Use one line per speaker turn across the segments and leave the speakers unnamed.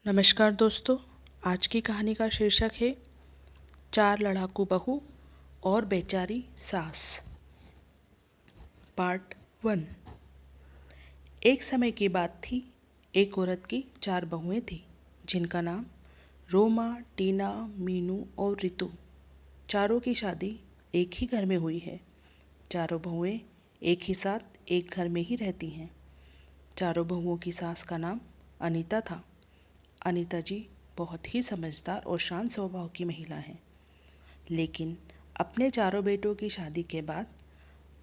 नमस्कार दोस्तों। आज की कहानी का शीर्षक है चार लड़ाकू बहू और बेचारी सास। पार्ट 1। एक समय की बात थी। एक औरत की चार बहुएं थीं, जिनका नाम रोमा, टीना, मीनू और रितु। चारों की शादी एक ही घर में हुई है। चारों बहुएं एक ही साथ एक घर में ही रहती हैं। चारों बहुओं की सास का नाम अनीता था। अनीता जी बहुत ही समझदार और शांत स्वभाव की महिला हैं। लेकिन अपने चारों बेटों की शादी के बाद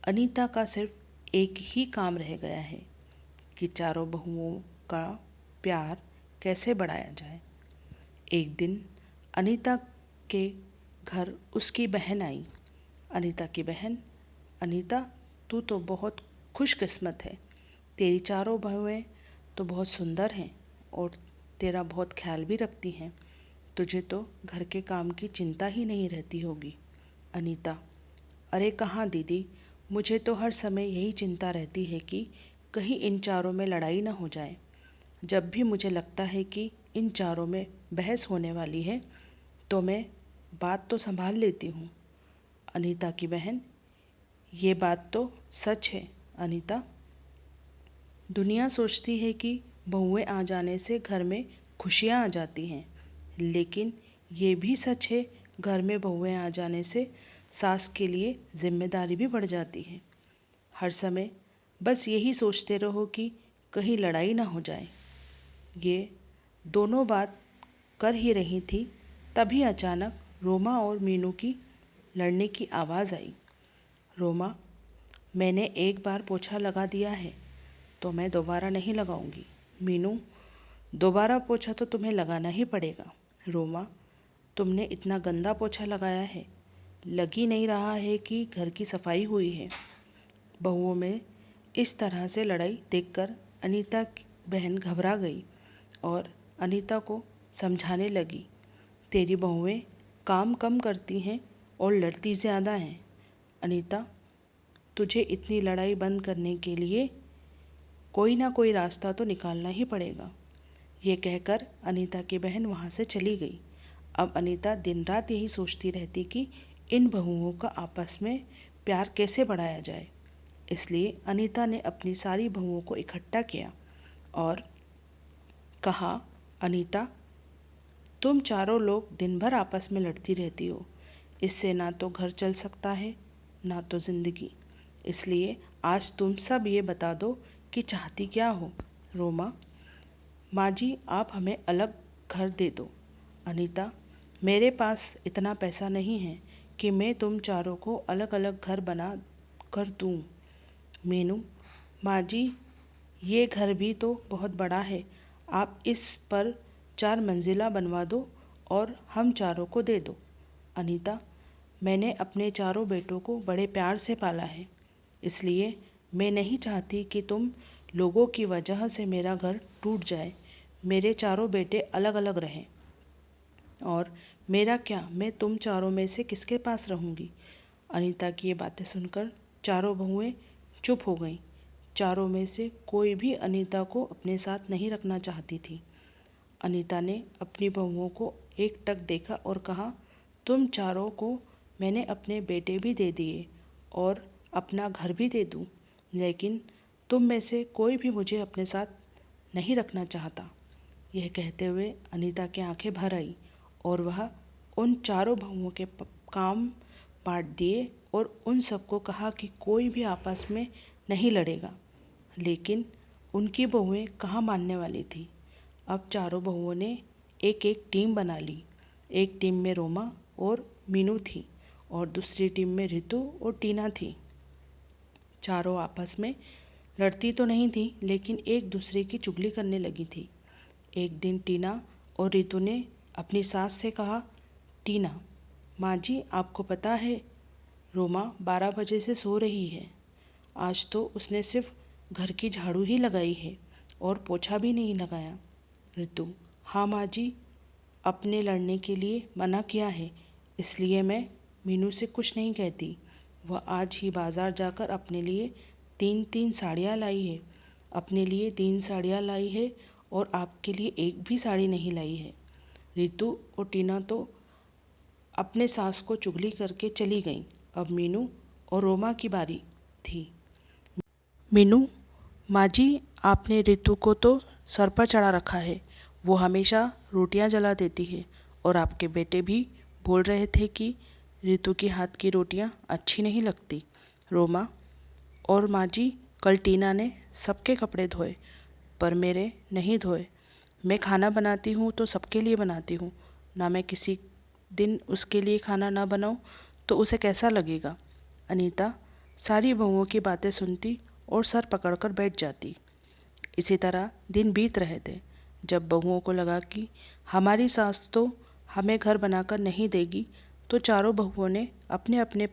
अनीता का सिर्फ एक ही काम रह गया है कि चारों बहुओं का प्यार कैसे बढ़ाया जाए। एक दिन अनीता के घर उसकी बहन आई। अनीता की बहन, अनीता तू तो बहुत खुशकिस्मत है। तेरी चारों बहुएं तो बहुत सुंदर हैं और तेरा बहुत ख्याल भी रखती हैं। तुझे तो घर के काम की चिंता ही नहीं रहती होगी। अनीता: अरे कहाँ दीदी, मुझे तो हर समय यही चिंता रहती है कि कहीं इन चारों में लड़ाई ना हो जाए। जब भी मुझे लगता है कि इन चारों में बहस होने वाली है तो मैं बात तो संभाल लेती हूँ। अनीता की बहन: ये बात तो सच है अनीता। दुनिया सोचती है कि बहुएं आ जाने से घर में खुशियाँ आ जाती हैं, लेकिन ये भी सच है घर में बहुएं आ जाने से सास के लिए जिम्मेदारी भी बढ़ जाती है। हर समय बस यही सोचते रहो कि कहीं लड़ाई ना हो जाए। ये दोनों बात कर ही रही थी, तभी अचानक रोमा और मीनू की लड़ने की आवाज़ आई। रोमा: मैंने एक बार पोछा लगा दिया है तो मैं दोबारा नहीं लगाऊंगी। मीनू: दोबारा पोछा तो तुम्हें लगाना ही पड़ेगा। रोमा: तुमने इतना गंदा पोछा लगाया है, लग ही नहीं रहा है कि घर की सफाई हुई है। बहुओं में इस तरह से लड़ाई देखकर अनीता की बहन घबरा गई और अनीता को समझाने लगी, तेरी बहुएं काम कम करती हैं और लड़ती ज़्यादा हैं। अनीता, तुझे इतनी लड़ाई बंद करने के लिए कोई ना कोई रास्ता तो निकालना ही पड़ेगा। ये कहकर अनीता की बहन वहाँ से चली गई। अब अनीता दिन रात यही सोचती रहती कि इन बहुओं का आपस में प्यार कैसे बढ़ाया जाए। इसलिए अनीता ने अपनी सारी बहुओं को इकट्ठा किया और कहा, अनीता, तुम चारों लोग दिन भर आपस में लड़ती रहती हो। इससे ना तो घर चल सकता है ना तो ज़िंदगी। इसलिए आज तुम सब ये बता दो कि चाहती क्या हो। रोमा: माँ जी, आप हमें अलग घर दे दो। अनीता: मेरे पास इतना पैसा नहीं है कि मैं तुम चारों को अलग अलग घर बना कर दूँ। मीनू: माँ जी, ये घर भी तो बहुत बड़ा है, आप इस पर 4 मंजिला बनवा दो और हम चारों को दे दो। अनीता: मैंने अपने चारों बेटों को बड़े प्यार से पाला है, इसलिए मैं नहीं चाहती कि तुम लोगों की वजह से मेरा घर टूट जाए। मेरे चारों बेटे अलग अलग रहें और मेरा क्या, मैं तुम चारों में से किसके पास रहूँगी। अनीता की ये बातें सुनकर चारों बहुएं चुप हो गईं। चारों में से कोई भी अनीता को अपने साथ नहीं रखना चाहती थी। अनीता ने अपनी बहुओं को एकटक देखा और कहा, तुम चारों को मैंने अपने बेटे भी दे दिए और अपना घर भी दे दूँ, लेकिन तुम में से कोई भी मुझे अपने साथ नहीं रखना चाहता। यह कहते हुए अनीता की आंखें भर आई और वह उन चारों बहुओं के काम बांट दिए और उन सबको कहा कि कोई भी आपस में नहीं लड़ेगा। लेकिन उनकी बहुएं कहाँ मानने वाली थी। अब चारों बहुओं ने एक एक टीम बना ली। एक टीम में रोमा और मीनू थी और दूसरी टीम में रितु और टीना थी। चारों आपस में लड़ती तो नहीं थी, लेकिन एक दूसरे की चुगली करने लगी थी। एक दिन टीना और रितु ने अपनी सास से कहा, टीना, माँ जी, आपको पता है रोमा 12 बजे से सो रही है। आज तो उसने सिर्फ घर की झाड़ू ही लगाई है और पोछा भी नहीं लगाया। रितु: हाँ माँ जी, अपने लड़ने के लिए मना किया है, इसलिए मैं मीनू से कुछ नहीं कहती। वह आज ही बाज़ार जाकर अपने लिए 3-3 साड़ियाँ लाई है। अपने लिए 3 साड़ियाँ लाई है और आपके लिए एक भी साड़ी नहीं लाई है। रितु और टीना तो अपने सास को चुगली करके चली गईं। अब मीनू और रोमा की बारी थी। मीनू, माँ जी, आपने रितु को तो सर पर चढ़ा रखा है। वो हमेशा रोटियां जला देती है और आपके बेटे भी बोल रहे थे कि रितु के हाथ की रोटियां अच्छी नहीं लगती। रोमा, और माँ जी, कल टीना ने सबके कपड़े धोए पर मेरे नहीं धोए। मैं खाना बनाती हूँ तो सबके लिए बनाती हूँ ना, मैं किसी दिन उसके लिए खाना ना बनाऊँ तो उसे कैसा लगेगा। अनीता सारी बहुओं की बातें सुनती और सर पकड़कर बैठ जाती। इसी तरह दिन बीत रहे थे। जब बहुओं को लगा कि हमारी सास तो हमें घर बनाकर नहीं देगी, तो चारों बहुओं ने अपने अपने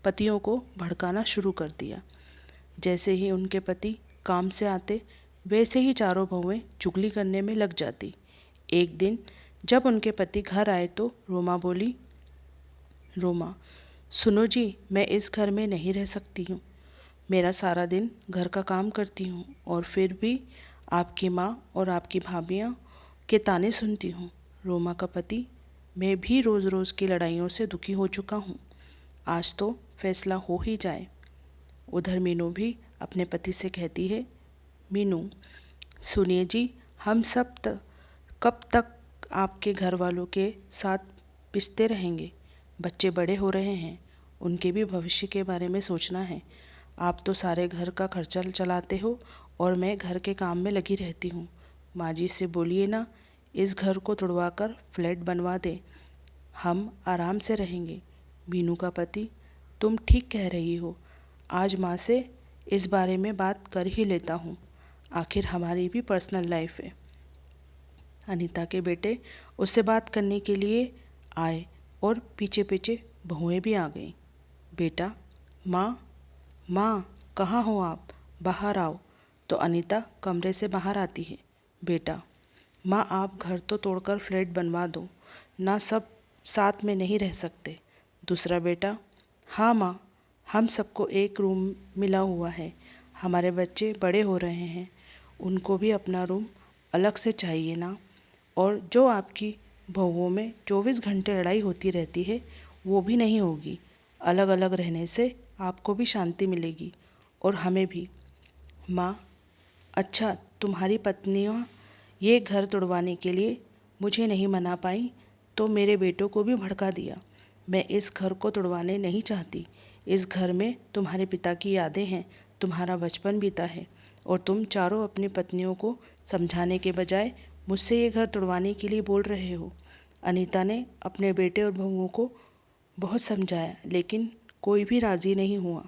पतियों को भड़काना शुरू कर दिया। जैसे ही उनके पति काम से आते, वैसे ही चारों बहुएं चुगली करने में लग जाती। एक दिन जब उनके पति घर आए तो रोमा बोली, रोमा, सुनो जी, मैं इस घर में नहीं रह सकती हूँ। मेरा सारा दिन घर का काम करती हूँ और फिर भी आपकी माँ और आपकी भाभियाँ के ताने सुनती हूँ। रोमा का पति, मैं भी रोज़ रोज़ की लड़ाइयों से दुखी हो चुका हूँ। आज तो फैसला हो ही जाए। उधर मीनू भी अपने पति से कहती है, मीनू, सुनिए जी, हम सब कब तक आपके घर वालों के साथ पिसते रहेंगे। बच्चे बड़े हो रहे हैं, उनके भी भविष्य के बारे में सोचना है। आप तो सारे घर का खर्चा चलाते हो और मैं घर के काम में लगी रहती हूँ। माँ जी से बोलिए ना, इस घर को तुड़वा कर फ्लैट बनवा दे, हम आराम से रहेंगे। मीनू का पति, तुम ठीक कह रही हो, आज माँ से इस बारे में बात कर ही लेता हूँ, आखिर हमारी भी पर्सनल लाइफ है। अनीता के बेटे उससे बात करने के लिए आए और पीछे पीछे बहुएं भी आ गईं। बेटा, माँ, माँ, कहाँ हो आप, बाहर आओ। तो अनीता कमरे से बाहर आती है। बेटा, माँ, आप घर तो तोड़कर फ्लैट बनवा दो ना, सब साथ में नहीं रह सकते। दूसरा बेटा, हाँ माँ, हम सबको एक रूम मिला हुआ है, हमारे बच्चे बड़े हो रहे हैं, उनको भी अपना रूम अलग से चाहिए ना। और जो आपकी बहुओं में 24 घंटे लड़ाई होती रहती है, वो भी नहीं होगी। अलग अलग रहने से आपको भी शांति मिलेगी और हमें भी। माँ, अच्छा, तुम्हारी पत्नियाँ ये घर तुड़वाने के लिए मुझे नहीं मना पाई तो मेरे बेटों को भी भड़का दिया। मैं इस घर को तुड़वाने नहीं चाहती। इस घर में तुम्हारे पिता की यादें हैं, तुम्हारा बचपन बीता है और तुम चारों अपनी पत्नियों को समझाने के बजाय मुझसे ये घर तुड़वाने के लिए बोल रहे हो। अनीता ने अपने बेटे और बहुओं को बहुत समझाया लेकिन कोई भी राज़ी नहीं हुआ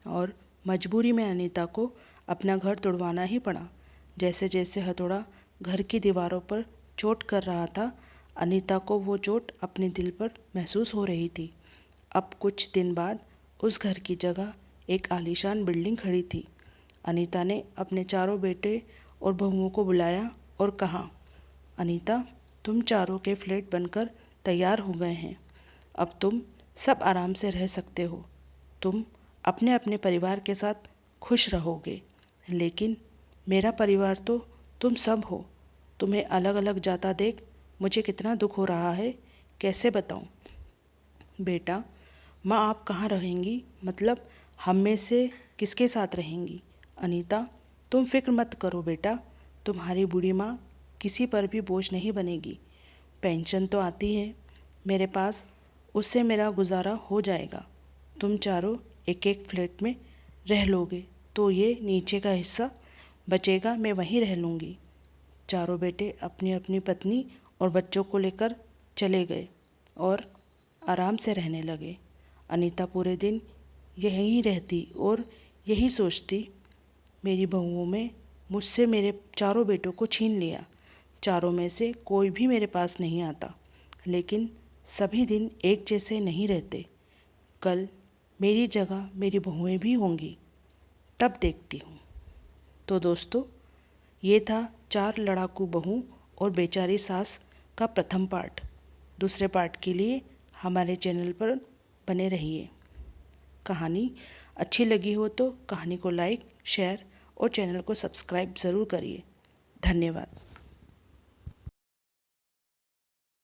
और मजबूरी में अनीता को अपना घर तुड़वाना ही पड़ा। जैसे जैसे हथौड़ा घर की दीवारों पर चोट कर रहा था, अनीता को वो चोट अपने दिल पर महसूस हो रही थी। अब कुछ दिन बाद उस घर की जगह एक आलीशान बिल्डिंग खड़ी थी। अनीता ने अपने चारों बेटे और बहुओं को बुलाया और कहा, अनीता, तुम चारों के फ्लैट बनकर तैयार हो गए हैं। अब तुम सब आराम से रह सकते हो। तुम अपने अपने परिवार के साथ खुश रहोगे, लेकिन मेरा परिवार तो तुम सब हो। तुम्हें अलग अलग जाता देख मुझे कितना दुख हो रहा है, कैसे बताऊं। बेटा, माँ आप कहाँ रहेंगी, मतलब हम में से किसके साथ रहेंगी। अनीता, तुम फिक्र मत करो बेटा, तुम्हारी बूढ़ी माँ किसी पर भी बोझ नहीं बनेगी। पेंशन तो आती है मेरे पास, उससे मेरा गुजारा हो जाएगा। तुम चारों एक एक फ्लैट में रह लोगे तो ये नीचे का हिस्सा बचेगा, मैं वहीं रह लूँगी। चारों बेटे अपनी अपनी पत्नी और बच्चों को लेकर चले गए और आराम से रहने लगे। अनीता पूरे दिन यहीं रहती और यही सोचती, मेरी बहुओं में मुझसे मेरे चारों बेटों को छीन लिया। चारों में से कोई भी मेरे पास नहीं आता, लेकिन सभी दिन एक जैसे नहीं रहते। कल मेरी जगह मेरी बहुएं भी होंगी, तब देखती हूँ। तो दोस्तों, ये था 4 लड़ाकू बहू और बेचारी सास का प्रथम पार्ट। दूसरे पार्ट के लिए हमारे चैनल पर बने रहिए। कहानी अच्छी लगी हो तो कहानी को लाइक, शेयर और चैनल को सब्सक्राइब ज़रूर करिए। धन्यवाद।